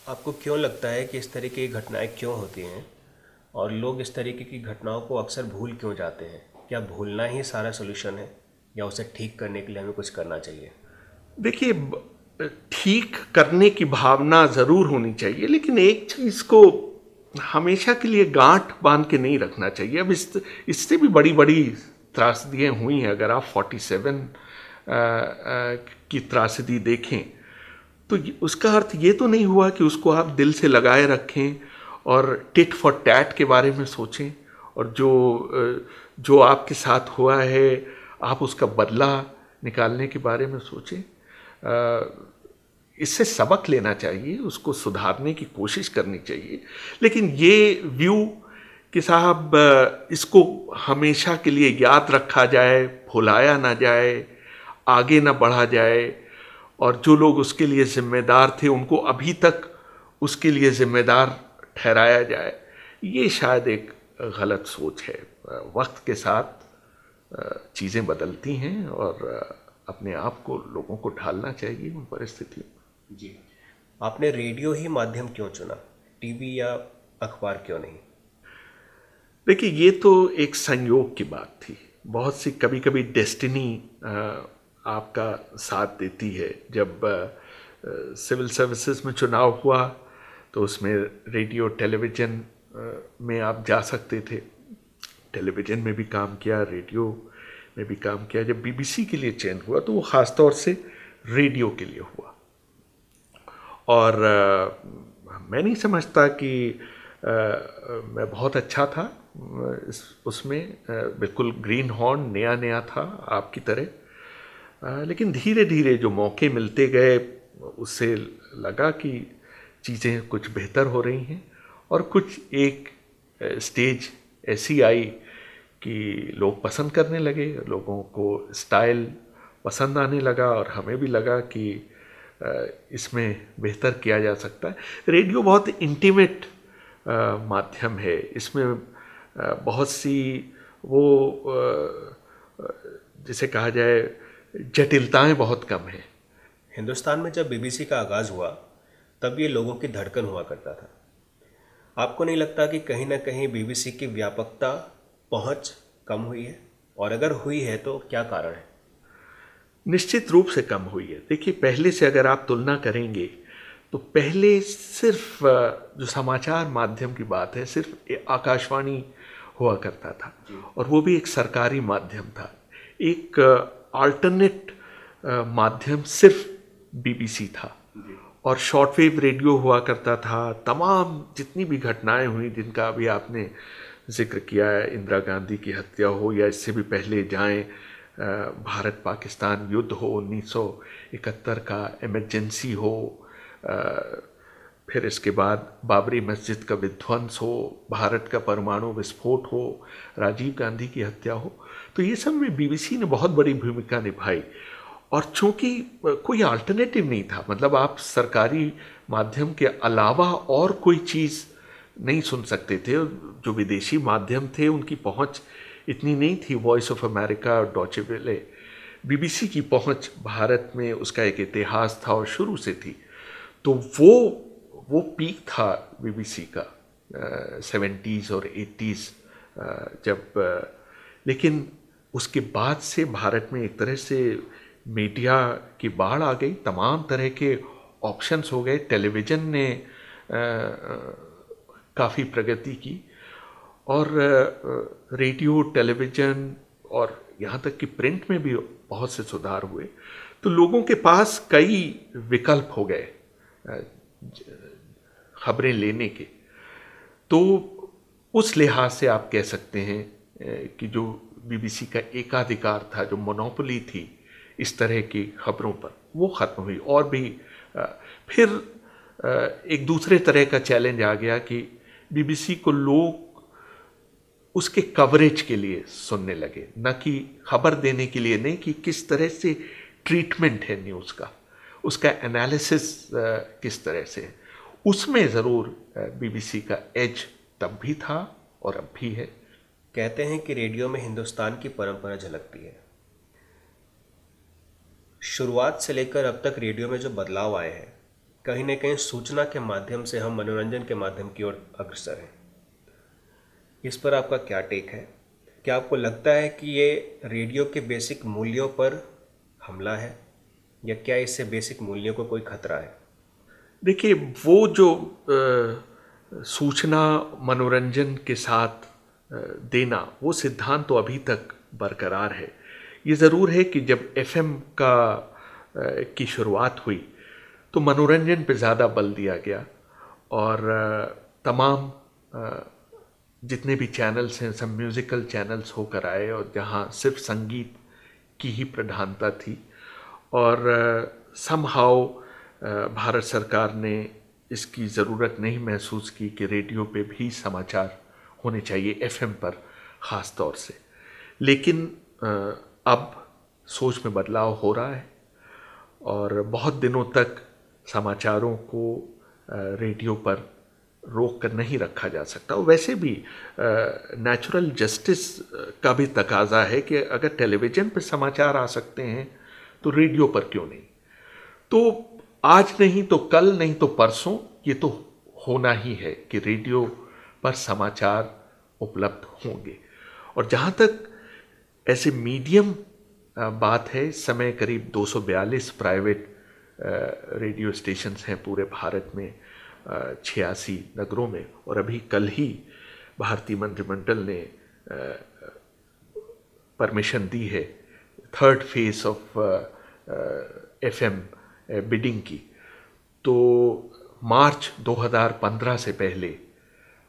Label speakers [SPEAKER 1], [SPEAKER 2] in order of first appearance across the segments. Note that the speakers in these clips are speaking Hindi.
[SPEAKER 1] आपको क्यों लगता है कि इस तरीके की घटनाएं क्यों होती हैं और लोग इस तरीके की घटनाओं को अक्सर भूल क्यों जाते हैं? क्या भूलना ही सारा सॉल्यूशन है या उसे ठीक करने के लिए हमें कुछ करना चाहिए?
[SPEAKER 2] देखिए, ठीक करने की भावना ज़रूर होनी चाहिए, लेकिन एक चीज़ को हमेशा के लिए गांठ बांध के नहीं रखना चाहिए। अब इससे भी बड़ी बड़ी त्रासदियाँ हुई हैं। अगर आप 47 की त्रासदी देखें तो उसका अर्थ ये तो नहीं हुआ कि उसको आप दिल से लगाए रखें और टिट फॉर टैट के बारे में सोचें, और जो आपके साथ हुआ है आप उसका बदला निकालने के बारे में सोचें। इससे सबक लेना चाहिए, उसको सुधारने की कोशिश करनी चाहिए। लेकिन ये व्यू कि साहब इसको हमेशा के लिए याद रखा जाए, भुलाया ना जाए, आगे ना बढ़ा जाए, और जो लोग उसके लिए जिम्मेदार थे उनको अभी तक उसके लिए जिम्मेदार ठहराया जाए, ये शायद एक गलत सोच है। वक्त के साथ चीज़ें बदलती हैं और अपने आप को लोगों को ढालना चाहिए उन परिस्थितियों में।
[SPEAKER 1] जी। आपने रेडियो ही माध्यम क्यों चुना? टीवी या अखबार क्यों नहीं?
[SPEAKER 2] देखिए, ये तो एक संयोग की बात थी। बहुत सी कभी कभी डेस्टिनी आपका साथ देती है। जब सिविल सर्विसेज में चुनाव हुआ तो उसमें रेडियो टेलीविज़न में आप जा सकते थे। टेलीविज़न में भी काम किया, रेडियो में भी काम किया। जब बीबीसी के लिए चयन हुआ तो वो ख़ास तौर से रेडियो के लिए हुआ। और मैं नहीं समझता कि मैं बहुत अच्छा था उसमें। बिल्कुल ग्रीन हॉर्न नया नया था आपकी तरह। लेकिन धीरे धीरे जो मौके मिलते गए उससे लगा कि चीज़ें कुछ बेहतर हो रही हैं, और कुछ एक स्टेज ऐसी आई कि लोग पसंद करने लगे, लोगों को स्टाइल पसंद आने लगा, और हमें भी लगा कि इसमें बेहतर किया जा सकता है। रेडियो बहुत इंटीमेट माध्यम है। इसमें बहुत सी वो जिसे कहा जाए जटिलताएं बहुत कम हैं।
[SPEAKER 1] हिंदुस्तान में जब बीबीसी का आगाज़ हुआ तब ये लोगों की धड़कन हुआ करता था। आपको नहीं लगता कि कहीं ना कहीं बीबीसी की व्यापकता, पहुंच कम हुई है? और अगर हुई है तो क्या कारण है?
[SPEAKER 2] निश्चित रूप से कम हुई है। देखिए, पहले से अगर आप तुलना करेंगे तो पहले सिर्फ जो समाचार माध्यम की बात है, सिर्फ आकाशवाणी हुआ करता था, और वो भी एक सरकारी माध्यम था। एक अल्टरनेट माध्यम सिर्फ बीबीसी था, और शॉर्टवेव रेडियो हुआ करता था। तमाम जितनी भी घटनाएं हुई जिनका अभी आपने जिक्र किया है, इंदिरा गांधी की हत्या हो या इससे भी पहले जाएं, भारत पाकिस्तान युद्ध हो, 1971 का इमरजेंसी हो, फिर इसके बाद बाबरी मस्जिद का विध्वंस हो, भारत का परमाणु विस्फोट हो, राजीव गांधी की हत्या हो, तो ये सब में बीबीसी ने बहुत बड़ी भूमिका निभाई। और चूंकि कोई अल्टरनेटिव नहीं था, मतलब आप सरकारी माध्यम के अलावा और कोई चीज़ नहीं सुन सकते थे। जो विदेशी माध्यम थे उनकी पहुंच इतनी नहीं थी। वॉइस ऑफ अमेरिका और डॉचे वेले, बीबीसी की पहुंच भारत में, उसका एक इतिहास था और शुरू से थी। तो वो पीक था बीबीसी का 70s और 80s। जब लेकिन उसके बाद से भारत में एक तरह से मीडिया की बाढ़ आ गई। तमाम तरह के ऑप्शंस हो गए। टेलीविज़न ने काफ़ी प्रगति की, और रेडियो, टेलीविज़न और यहाँ तक कि प्रिंट में भी बहुत से सुधार हुए। तो लोगों के पास कई विकल्प हो गए खबरें लेने के। तो उस लिहाज से आप कह सकते हैं कि जो बीबीसी का एकाधिकार था, जो मोनोपोली थी इस तरह की खबरों पर, वो ख़त्म हुई। और भी फिर एक दूसरे तरह का चैलेंज आ गया कि बीबीसी को लोग उसके कवरेज के लिए सुनने लगे, न कि खबर देने के लिए नहीं, कि किस तरह से ट्रीटमेंट है न्यूज़ का, उसका एनालिसिस किस तरह से है। उसमें ज़रूर बीबीसी का एज तब भी था और अब भी है।
[SPEAKER 1] कहते हैं कि रेडियो में हिंदुस्तान की परंपरा झलकती है। शुरुआत से लेकर अब तक रेडियो में जो बदलाव आए हैं कहीं न कहीं सूचना के माध्यम से हम मनोरंजन के माध्यम की ओर अग्रसर हैं। इस पर आपका क्या टेक है? क्या आपको लगता है कि ये रेडियो के बेसिक मूल्यों पर हमला है, या क्या इससे बेसिक मूल्यों को कोई खतरा है?
[SPEAKER 2] देखिए, वो जो सूचना मनोरंजन के साथ देना, वो सिद्धांत तो अभी तक बरकरार है। ये ज़रूर है कि जब एफएम की शुरुआत हुई तो मनोरंजन पे ज़्यादा बल दिया गया और तमाम जितने भी चैनल्स हैं सब म्यूज़िकल चैनल्स होकर आए और जहाँ सिर्फ संगीत की ही प्रधानता थी। और समहाउ भारत सरकार ने इसकी ज़रूरत नहीं महसूस की कि रेडियो पे भी समाचार होने चाहिए, एफएम पर ख़ास तौर से। लेकिन अब सोच में बदलाव हो रहा है और बहुत दिनों तक समाचारों को रेडियो पर रोक कर नहीं रखा जा सकता। और वैसे भी नेचुरल जस्टिस का भी तकाजा है कि अगर टेलीविज़न पर समाचार आ सकते हैं तो रेडियो पर क्यों नहीं। तो आज नहीं तो कल, नहीं तो परसों, ये तो होना ही है कि रेडियो पर समाचार उपलब्ध होंगे। और जहाँ तक ऐसे मीडियम बात है, इस समय करीब 242 प्राइवेट रेडियो स्टेशंस हैं पूरे भारत में, 86 नगरों में। और अभी कल ही भारतीय मंत्रिमंडल ने परमिशन दी है third phase of FM bidding की। तो मार्च 2015 से पहले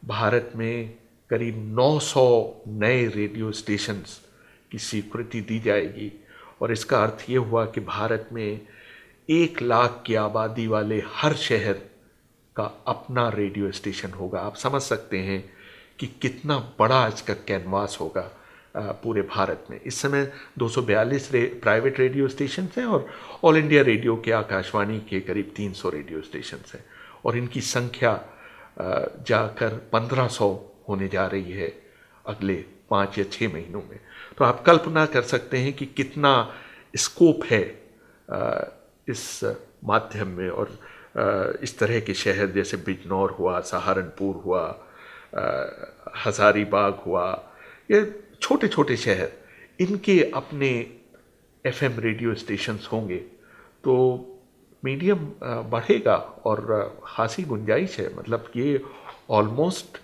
[SPEAKER 2] भारत में करीब 900 नए रेडियो स्टेशंस की स्वीकृति दी जाएगी। और इसका अर्थ ये हुआ कि भारत में 1 लाख की आबादी वाले हर शहर का अपना रेडियो स्टेशन होगा। आप समझ सकते हैं कि कितना बड़ा इसका कैनवास होगा पूरे भारत में। इस समय 242 प्राइवेट रेडियो स्टेशन हैं और ऑल इंडिया रेडियो के, आकाशवाणी के करीब 300 रेडियो स्टेशन हैं और इनकी संख्या जाकर 1500 होने जा रही है अगले 5 या 6 महीनों में। तो आप कल्पना कर सकते हैं कि कितना स्कोप है इस माध्यम में। और इस तरह के शहर जैसे बिजनौर हुआ, सहारनपुर हुआ, हज़ारीबाग हुआ, ये छोटे छोटे शहर, इनके अपने एफएम रेडियो स्टेशंस होंगे तो मीडियम बढ़ेगा और खासी गुंजाइश है। मतलब ये ऑलमोस्ट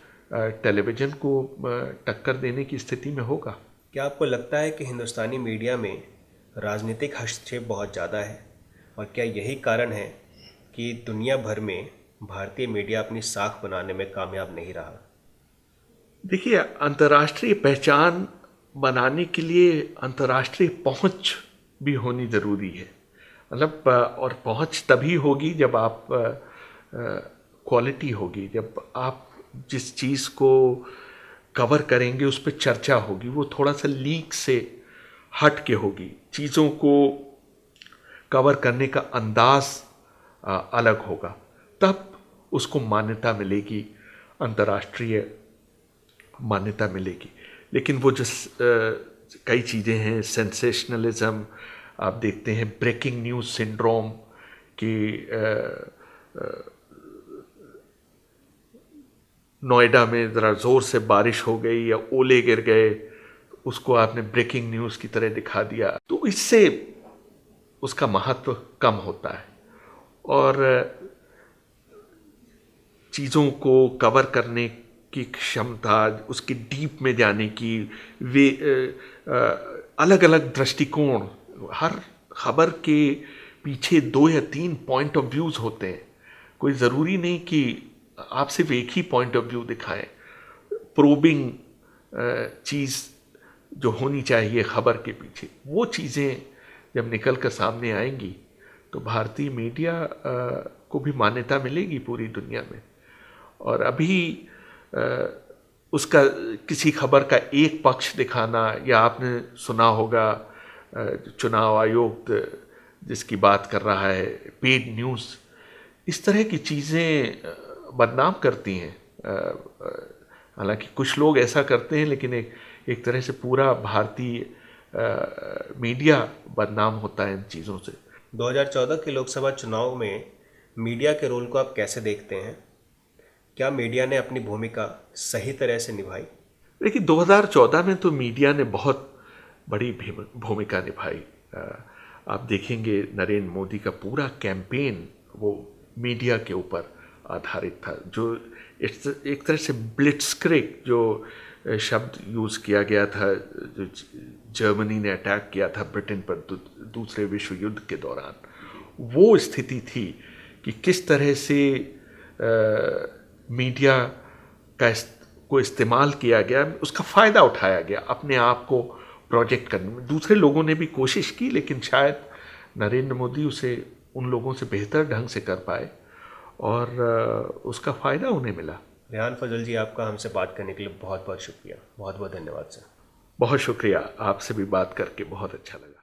[SPEAKER 2] टेलीविज़न को टक्कर देने की स्थिति में होगा।
[SPEAKER 1] क्या आपको लगता है कि हिंदुस्तानी मीडिया में राजनीतिक हस्तक्षेप बहुत ज़्यादा है, और क्या यही कारण है कि दुनिया भर में भारतीय मीडिया अपनी साख बनाने में कामयाब नहीं रहा?
[SPEAKER 2] देखिए, अंतर्राष्ट्रीय पहचान बनाने के लिए अंतर्राष्ट्रीय पहुंच भी होनी ज़रूरी है। मतलब और पहुंच तभी होगी जब आप क्वालिटी होगी, जब आप जिस चीज़ को कवर करेंगे उस पर चर्चा होगी, वो थोड़ा सा लीक से हट के होगी, चीज़ों को कवर करने का अंदाज अलग होगा, तब उसको मान्यता मिलेगी, अंतर्राष्ट्रीय मान्यता मिलेगी। लेकिन वो जो कई चीज़ें हैं, सेंसेशनलिज्म, आप देखते हैं ब्रेकिंग न्यूज़ सिंड्रोम कि नोएडा में ज़रा ज़ोर से बारिश हो गई या ओले गिर गए, उसको आपने ब्रेकिंग न्यूज़ की तरह दिखा दिया, तो इससे उसका महत्व कम होता है। और चीज़ों को कवर करने की क्षमता, उसकी डीप में जाने की, वे अलग अलग दृष्टिकोण, हर खबर के पीछे 2 या 3 पॉइंट ऑफ व्यूज़ होते हैं। कोई ज़रूरी नहीं कि आप सिर्फ एक ही पॉइंट ऑफ व्यू दिखाएं। प्रोबिंग चीज़ जो होनी चाहिए खबर के पीछे, वो चीज़ें जब निकल कर सामने आएंगी तो भारतीय मीडिया को भी मान्यता मिलेगी पूरी दुनिया में। और अभी उसका किसी खबर का एक पक्ष दिखाना, या आपने सुना होगा चुनाव आयोग जिसकी बात कर रहा है, पेड न्यूज़, इस तरह की चीज़ें बदनाम करती हैं। हालांकि कुछ लोग ऐसा करते हैं, लेकिन एक तरह से पूरा भारतीय मीडिया बदनाम होता है इन चीज़ों से।
[SPEAKER 1] 2014 के लोकसभा चुनाव में मीडिया के रोल को आप कैसे देखते हैं? क्या मीडिया ने अपनी भूमिका सही तरह से निभाई?
[SPEAKER 2] देखिए 2014 में तो मीडिया ने बहुत बड़ी भूमिका निभाई। आप देखेंगे नरेंद्र मोदी का पूरा कैंपेन वो मीडिया के ऊपर आधारित था, जो एक तरह से ब्लिट्सक्रिग जो शब्द यूज़ किया गया था, जो जर्मनी ने अटैक किया था ब्रिटेन पर दूसरे विश्व युद्ध के दौरान, वो स्थिति थी कि किस तरह से मीडिया को इस्तेमाल किया गया, उसका फ़ायदा उठाया गया अपने आप को प्रोजेक्ट करने में। दूसरे लोगों ने भी कोशिश की, लेकिन शायद नरेंद्र मोदी उसे उन लोगों से बेहतर ढंग से कर पाए और उसका फ़ायदा उन्हें मिला।
[SPEAKER 1] रेहान फजल जी, आपका हमसे बात करने के लिए बहुत बहुत शुक्रिया। बहुत बहुत धन्यवाद सर।
[SPEAKER 2] बहुत शुक्रिया, आपसे भी बात करके बहुत अच्छा लगा।